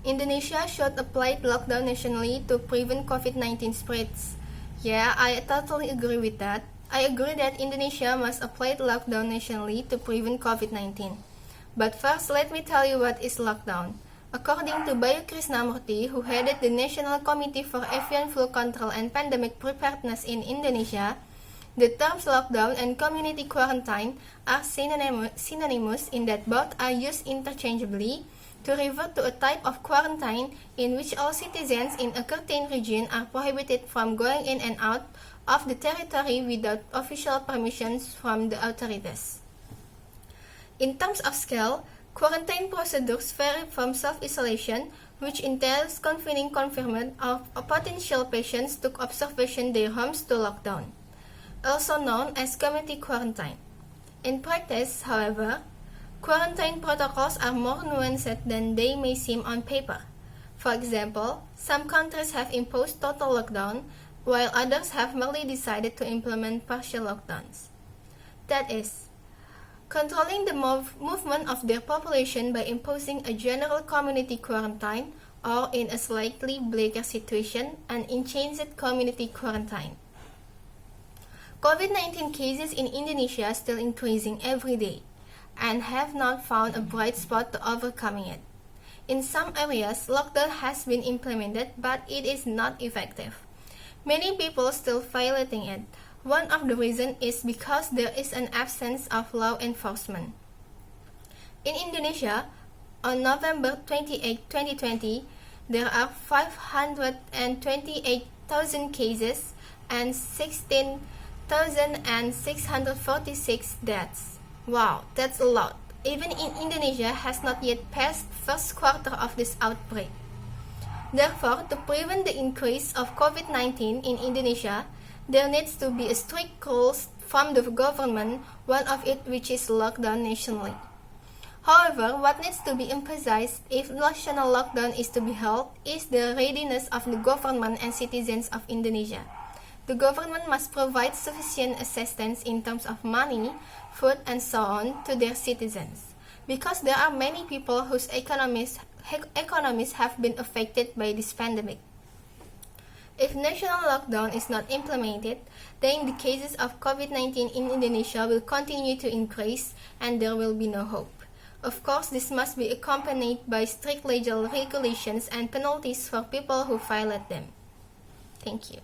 Indonesia should apply lockdown nationally to prevent COVID-19 spreads. Yeah, I totally agree with that. I agree that Indonesia must apply lockdown nationally to prevent COVID-19. But first, let me tell you what is lockdown. According to Bayu Krishnamurti, who headed the National Committee for Avian Flu Control and Pandemic Preparedness in Indonesia, the terms lockdown and community quarantine are synonymous in that both are used interchangeably to refer to a type of quarantine in which all citizens in a certain region are prohibited from going in and out of the territory without official permissions from the authorities. In terms of scale, quarantine procedures vary from self-isolation, which entails confining confirmed or potential patients to observation their homes, to lockdown, also known as community quarantine. In practice, however, quarantine protocols are more nuanced than they may seem on paper. For example, some countries have imposed total lockdown, while others have merely decided to implement partial lockdowns. That is, controlling the movement of their population by imposing a general community quarantine, or in a slightly bleaker situation, an unchanged community quarantine. COVID-19 cases in Indonesia are still increasing every day, and have not found a bright spot to overcoming it. In some areas, lockdown has been implemented, but it is not effective. Many people still violating it. One of the reasons is because there is an absence of law enforcement. In Indonesia, on November 28, 2020, there are 528,000 cases and 16,646 deaths. Wow, that's a lot. Even in Indonesia has not yet passed first quarter of this outbreak. Therefore, to prevent the increase of COVID-19 in Indonesia, there needs to be a strict rules from the government, one of it which is lockdown nationally. However, what needs to be emphasized if national lockdown is to be held is the readiness of the government and citizens of Indonesia. The government must provide sufficient assistance in terms of money, food, and so on to their citizens, because there are many people whose economies have been affected by this pandemic. If national lockdown is not implemented, then the cases of COVID-19 in Indonesia will continue to increase and there will be no hope. Of course, this must be accompanied by strict legal regulations and penalties for people who violate them. Thank you.